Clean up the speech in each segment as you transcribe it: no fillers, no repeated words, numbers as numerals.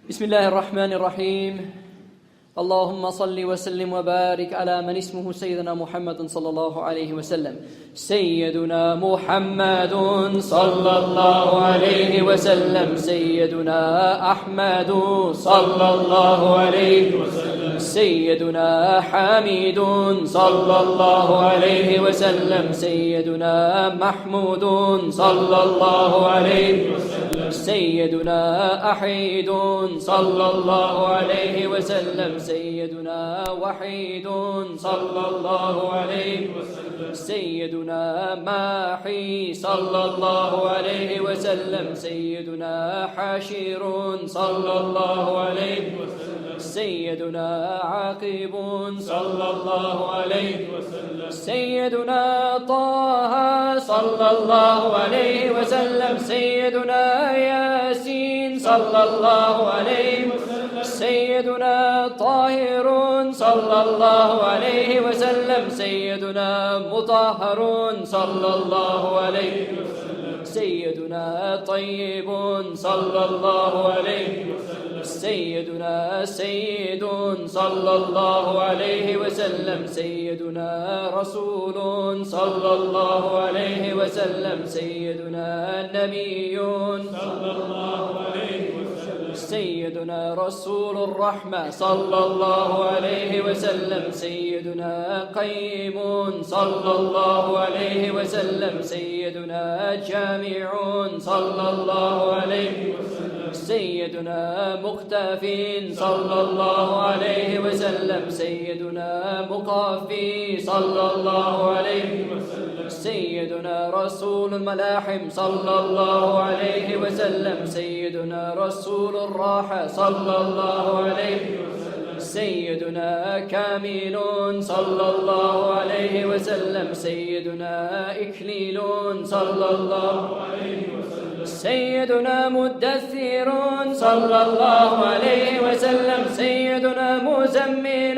بسم الله الرحمن الرحيم. اللهم صل وسلم وبارك على من اسمه سيدنا محمد صلى الله عليه وسلم. سيدنا محمد صلى الله عليه وسلم. سيدنا أحمد صلى الله عليه وسلم. سيدنا حميد صلى الله عليه وسلم. سيدنا محمود صلى الله عليه وسلم. سيدنا أحيد صلى الله عليه وسلم. سيدنا وحيد صلى الله عليه وسلم. سيدنا ماحي صلى الله عليه وسلم. سيدنا حشير صلى الله عليه وسلم. سيدنا عاقب صلى الله عليه وسلم. سيدنا طه صلى الله عليه وسلم. سيدنا ياسين صلى الله عليه وسلم. سيدنا طاهر صلى الله عليه وسلم. سيدنا مطهر صلى الله عليه وسلم. سيدنا طيب صلى الله عليه وسلم. سيدنا سيد صلى الله عليه وسلم. سيدنا رسول صلى الله عليه وسلم. سيدنا نبي صلى الله عليه وسلم. سيدنا رسول الرحمة صلى الله عليه وسلم. سيدنا قيم صلى الله عليه وسلم. سيدنا جامع صلى الله عليه وسلم. سيدنا مختفي صلى الله عليه وسلم. سيدنا مقافي صلى الله عليه وسلم. سيدنا رسول الملاحم صلى الله عليه وسلم. سيدنا رسول الراحة صلى الله عليه وسلم. سيدنا كامل صلى الله عليه وسلم. سيدنا إكليل صلى الله عليه وسلم. سيدنا مدثر صلى الله عليه وسلم. سيدنا مزمل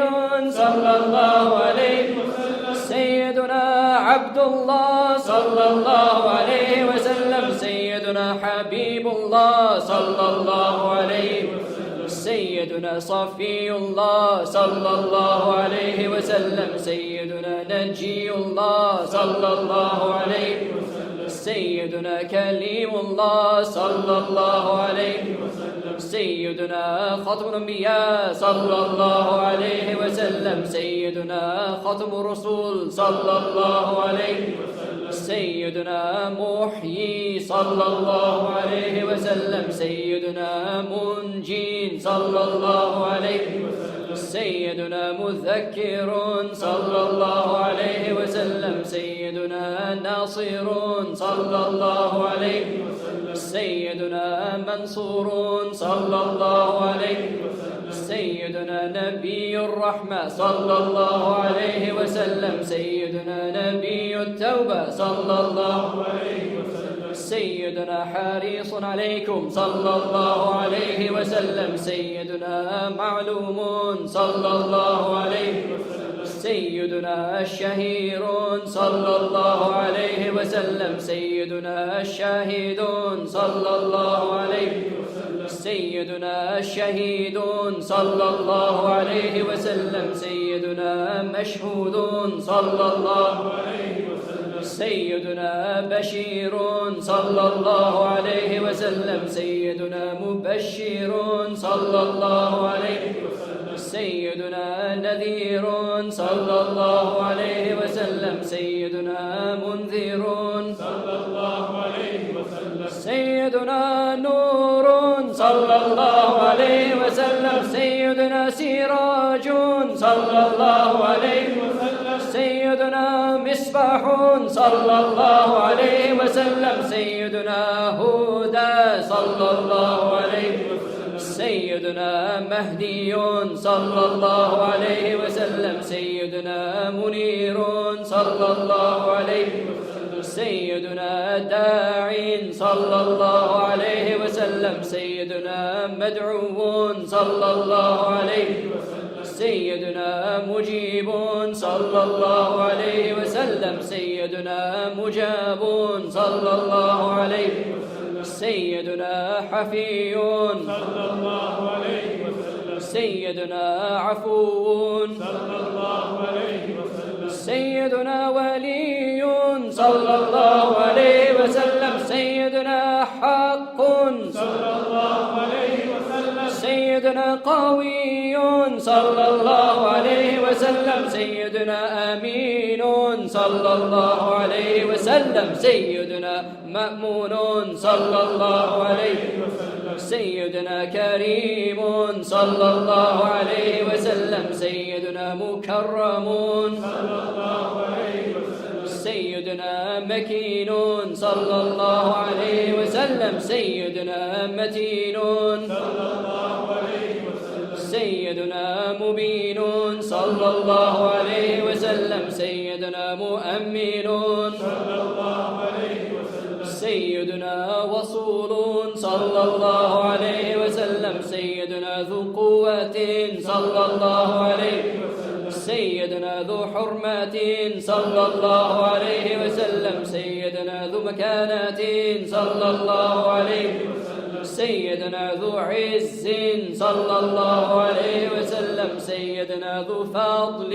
صلى الله عليه وسلم. سيدنا عبد الله صلى الله عليه وسلم. سيدنا حبيب الله صلى الله عليه وسلم. سيدنا صفي الله صلى الله عليه وسلم. سيدنا نجي الله صلى الله عليه وسلم. سيدنا كليم الله صلى الله عليه وسلم. سيدنا ختم الأنبياء صلى الله عليه وسلم. سيدنا ختم الرسول صلى الله عليه وسلم. سيدنا محيي صلى الله عليه وسلم. سيدنا منجي صلى الله عليه وسلم. سيدنا مذكر صلى الله عليه وسلم. سيدنا ناصر صلى الله عليه وسلم. سيدنا منصور صلى الله عليه وسلم. سيدنا نبي الرحمة صلى الله عليه وسلم. سيدنا نبي التوبة صلى الله عليه وسلم. سيدنا حريص عليكم صلى الله عليه وسلم. سيدنا معلوم صلى الله عليه وسلم. سيدنا الشهير صلى الله عليه وسلم. سيدنا الشاهد صلى الله عليه وسلم. سيدنا الشهيد صلى الله عليه وسلم. سيدنا مشهود صلى الله عليه وسلم. سيدنا بشير صلى الله عليه وسلم. سيدنا مبشر صلى الله عليه وسلم. سيدنا نذير صلى الله عليه وسلم. سيدنا منذر صلى الله عليه وسلم. سيدنا نور صلى الله عليه وسلم. سيدنا سراج صلى الله عليه وسلم. سيدنا مصباح صلى الله عليه وسلم. سيدنا هدى صلى الله عليه وسلم. سيدنا مهدي صلى الله عليه وسلم. سيدنا منير صلى الله عليه وسلم. سيدنا داع صلى الله عليه وسلم. سيدنا مدعو صلى الله عليه وسلم. سيدنا مجيب صلى الله عليه وسلم. سيدنا مجاب صلى الله عليه وسلم. سيدنا حفي صلى الله عليه وسلم سيدنا عفو صلى الله عليه وسلم سيدنا ولي صلى الله عليه وسلم سيدنا حق صلى الله عليه وسلم سيدنا قوي صلى الله عليه وسلم سيدنا أمين صلى الله عليه وسلم سيدنا مأمون صلى الله عليه وسلم سيدنا كريم صلى الله عليه وسلم سيدنا مكرم صلى الله عليه وسلم سيدنا مكين صلى الله عليه وسلم سيدنا متين صلى الله عليه وسلم سيدنا مبين صلى الله عليه وسلم سيدنا مؤمن صلى الله عليه وسلم سيدنا وصول صلى الله عليه وسلم سيدنا ذو قوة صلى الله عليه وسلم سيدنا ذو حرمة صلى الله عليه وسلم سيدنا ذو مكانة صلى الله عليه وسلم سيدنا ذو عز صلى الله عليه وسلم سيدنا ذو فضل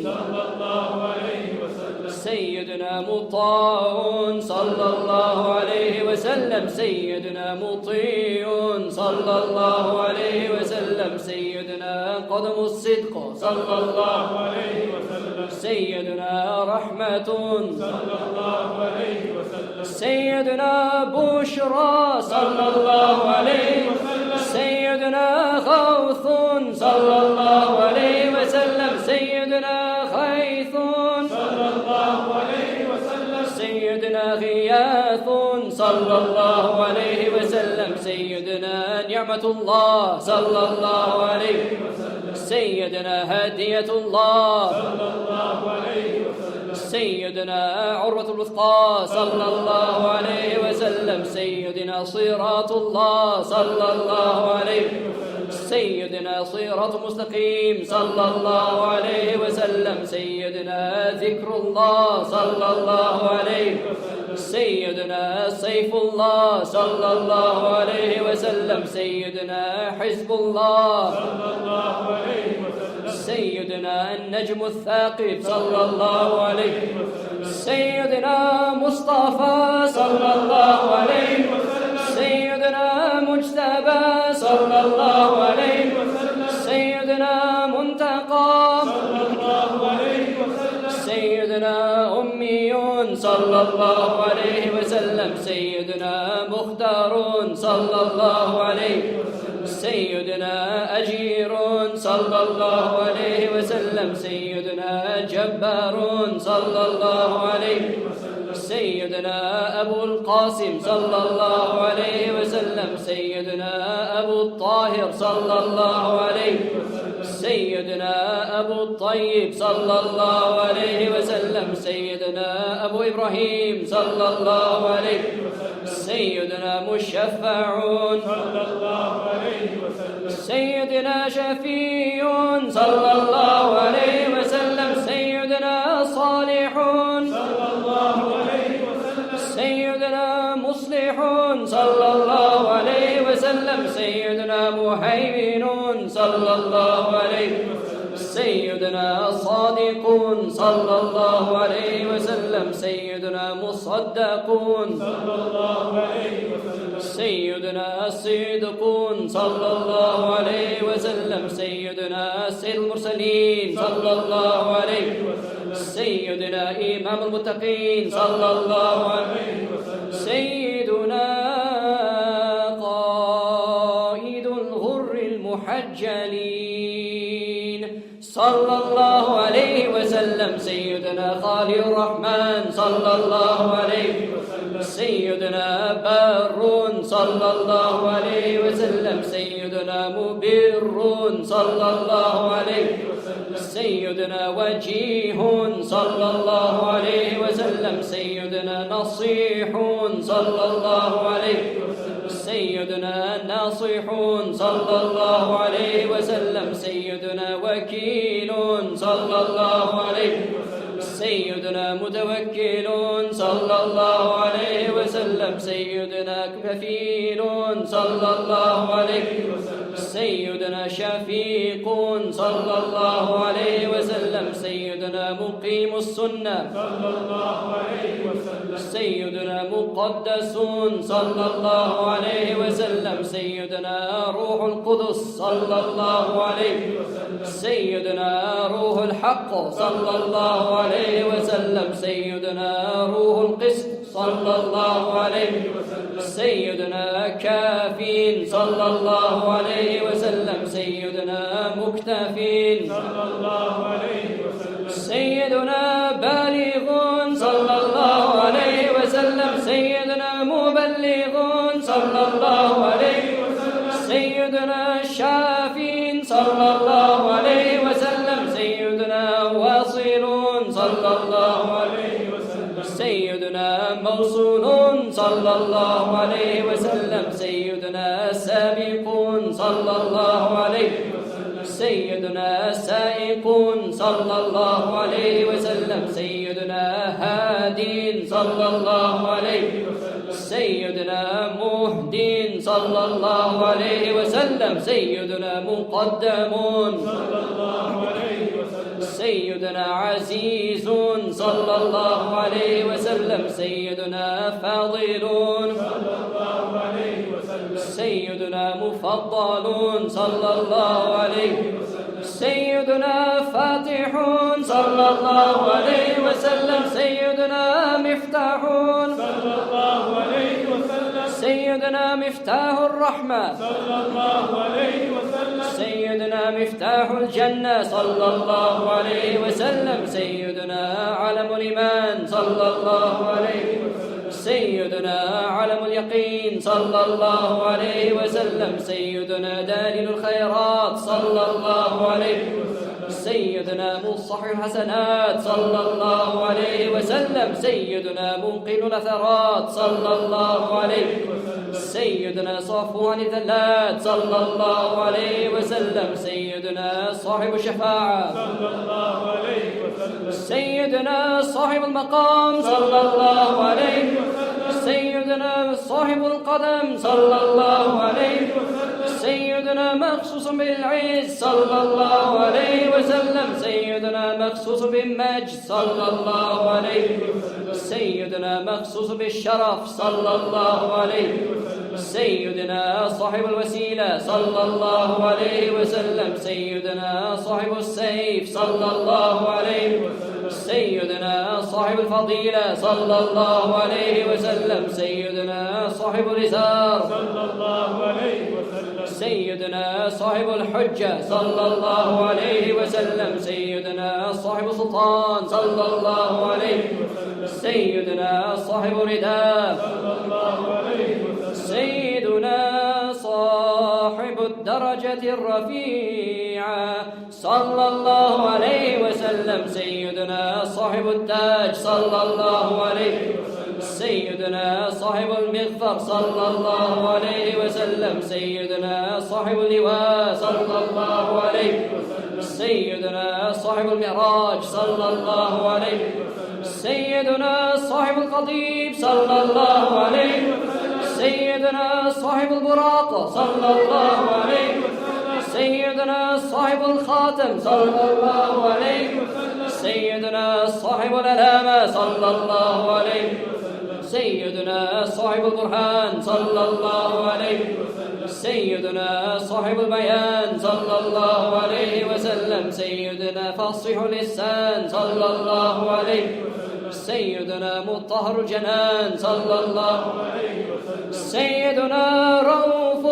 صلى الله عليه وسلم سيدنا مطاع صلى الله عليه وسلم سيدنا مطيع صلى الله عليه وسلم سيدنا قدم الصدق صلى الله عليه وسلم سيدنا رحمة صلى الله عليه وسلم سيدنا بشرى صلى الله عليه وسلم سيدنا غوث صلى الله عليه وسلم سيدنا خيث صلى الله عليه وسلم سيدنا غياث صلى الله عليه وسلم سيدنا نعمة الله صلى الله عليه وسلم سيدنا هدية الله صلى الله عليه وسلم سيدنا عروة الوثقى صلى الله عليه وسلم سيدنا صراط الله صلى الله عليه وسلم سيدنا صراط مستقيم صلى الله عليه وسلم سيدنا ذكر الله صلى الله عليه وسلم سيدنا سيف الله صلى الله عليه وسلم سيدنا حزب الله صلى الله عليه وسلم سيدنا النجم الثاقب صلى الله عليه وسلم سيدنا مصطفى صلى الله عليه وسلم سيدنا مجتبى صلى الله عليه وسلم سيدنا منتقى صلى الله عليه وسلم سيدنا أمي صلى الله عليه وسلم سيدنا مختار صلى الله عليه وسلم سيدنا أجير صلى الله عليه وسلم سيدنا جبار صلى الله عليه وسلم سيدنا أبو القاسم صلى الله عليه وسلم سيدنا أبو الطاهر صلى الله عليه وسلم سيدنا أبو الطيب صلى الله عليه وسلم سيدنا أبو إبراهيم صلى الله عليه وسلم سيدنا مشفع صلى الله عليه وسلم سيدنا شفيع صلى الله عليه وسلم سيدنا صالح صلى الله عليه وسلم سيدنا مصلح صلى الله عليه وسلم سيدنا مهيمن صلى الله عليه وسلم سيدنا صادق صلى الله عليه وسلم سيدنا مصدق صلى الله عليه وسلم سيدنا صدق صلى الله عليه وسلم سيدنا سيد المرسلين صلى الله عليه وسلم سيدنا إمام المتقين صلى الله عليه وسلم سيدنا قائد الغر المحجلين صلى الله عليه وسلم سيدنا خالي الرحمن صلى الله عليه وسلم سيدنا بر صلى الله عليه وسلم سيدنا مبر صلى الله عليه وسلم سيدنا وجيه صلى الله عليه وسلم سيدنا نصيح صلى الله عليه وسلم سيدنا ناصح صلى الله عليه وسلم سيدنا وكيل صلى الله عليه وسلم سيدنا متوكل صلى الله عليه وسلم وسلم سيدنا كفيل صلى الله عليه وسلم سيدنا شفيق صلى الله عليه وسلم سيدنا مقيم السنة صلى الله عليه وسلم سيدنا مقدس صلى الله عليه وسلم سيدنا روح القدس صلى الله عليه وسلم سيدنا روح الحق صلى الله عليه وسلم سيدنا روح القسط صلى الله عليه وسلم سيدنا كافين صلى الله عليه وسلم سيدنا مكتفين صلى الله عليه وسلم سيدنا بالغ صلى الله عليه وسلم سيدنا مبلغ صلى الله عليه وسلم سيدنا شافين صلى الله عليه وسلم سيدنا واصل صلى الله عليه وسلم سيدنا موصول صلى الله عليه وسلم سيدنا سابق صلى الله عليه وسلم سيدنا سائق صلى الله عليه وسلم سيدنا هادٍ صلى الله عليه وسلم سيدنا مهدٍ صلى الله عليه وسلم سيدنا مقدم صلى الله عليه وسلم سيدنا عزيز صلى الله عليه وسلم سيدنا فاضل صلى الله عليه وسلم سيدنا مفضل صلى الله عليه وسلم سيدنا فاتح صلى الله عليه وسلم سيدنا مفتاح صلى الله عليه وسلم سيدنا مفتاح الرحمة صلى الله عليه وسلم سيدنا مفتاح الجنة صلى الله عليه وسلم سيدنا علم الإيمان صلى الله عليه وسلم سيدنا علم اليقين صلى الله عليه وسلم سيدنا دليل الخيرات صلى الله عليه وسلم سيدنا مصحح الحسنات صلى الله عليه وسلم سيدنا منقل الأثرات صلى الله عليه وسلم سيدنا صفوان الذلات صلى الله عليه وسلم سيدنا صاحب الشفاعة صلى الله عليه وسلم سيدنا صاحب المقام صلى الله عليه وسلم سيدنا صاحب القدم صلى الله عليه وسلم سيدنا مخصوص بالعز صلى الله عليه وسلم سيدنا مخصوص بالمجد صلى الله عليه وسلم سيدنا مخصوص بالشرف صلى الله عليه وسلم سيدنا صاحب الوسيلة صلى الله عليه وسلم سيدنا صاحب السيف صلى الله عليه وسلم سيدنا صاحب الفضيلة صلى الله عليه وسلم سيدنا صاحب الإزار صلى الله عليه وسلم سيدنا صاحب الحجة صلى الله عليه وسلم سيدنا صاحب السلطان صلى الله عليه وسلم سيدنا صاحب الرداء صلى الله عليه وسلم سيدنا صاحب الدرجة الرفيعة صلى الله عليه وسلم سيدنا صاحب التاج صلى الله عليه وسلم سيدنا صاحب المغفر صلى الله عليه وسلم سيدنا صاحب اللواء صلى الله عليه وسلم سيدنا صاحب المعراج صلى الله عليه وسلم سيدنا صاحب القضيب صلى الله عليه وسلم سيدنا صاحب البراق صلى الله عليه وسلم سيدنا صاحب الخاتم صلى الله عليه وسلم سيدنا صاحب الألامة صلى الله عليه وسلم سيدنا صاحب البرهان صلى الله عليه وسلم سيدنا صاحب البيان صلى الله عليه وسلم سيدنا فصيح اللسان صلى الله عليه وسلم سيدنا مطهر الجنان صلى الله عليه وسلم سيدنا رؤوف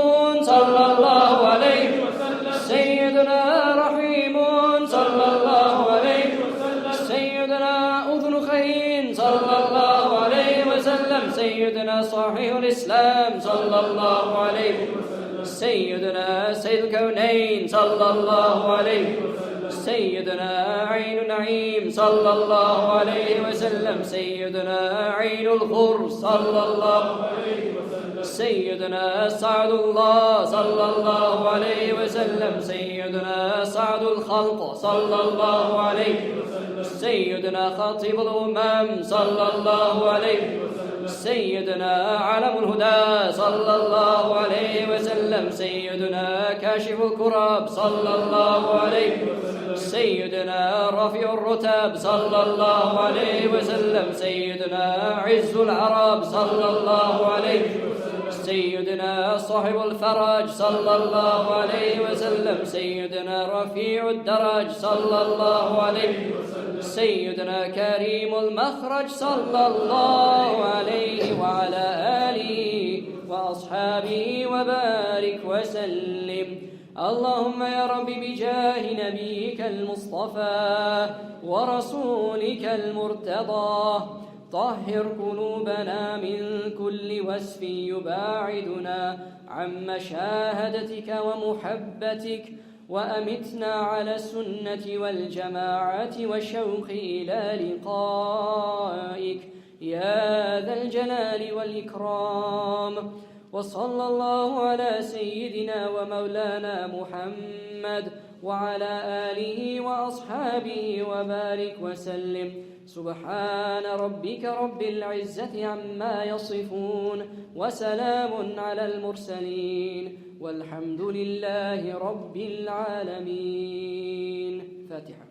صلى الله عليه وسلم سيدنا رحيم صلى الله عليه وسلم سيدنا أذن خير صلى الله عليه وسلم سيدنا صحيح الإسلام صلى الله عليه وسلم سيدنا سيد الكونين صلى الله عليه وسلم سيدنا عين النعيم صلى الله عليه وسلم سيدنا عين الغر صلى الله عليه وسلم سيدنا سعد الله صلى الله عليه وسلم سيدنا سعد الخلق صلى الله عليه وسلم سيدنا خطيب الأمم صلى الله عليه وسلم سيدنا علم الهدى صلى الله عليه وسلم، سيدنا كاشف الكرب صلى الله عليه وسلم، سيدنا رفيع الرتب صلى الله عليه وسلم، سيدنا عز العرب صلى الله عليه وسلم، سيدنا صاحب الفرج صلى الله عليه وسلم، سيدنا رفيع الدرج صلى الله عليه وسلم، سيدنا كريم المخرج صلى الله عليه وعلى آله وأصحابه وبارك وسلم. اللهم يا رب بجاه نبيك المصطفى ورسولك المرتضى طهر قلوبنا من كل وسف يباعدنا عن مشاهدتك ومحبتك، وأمتنا على السنة والجماعة والشوق إلى لقائك يا ذا الجلال والإكرام. وصلى الله على سيدنا ومولانا محمد وعلى آله وأصحابه وبارك وسلم. سبحان ربك رب العزة عما يصفون، وسلام على المرسلين، والحمد لله رب العالمين. فاتحة.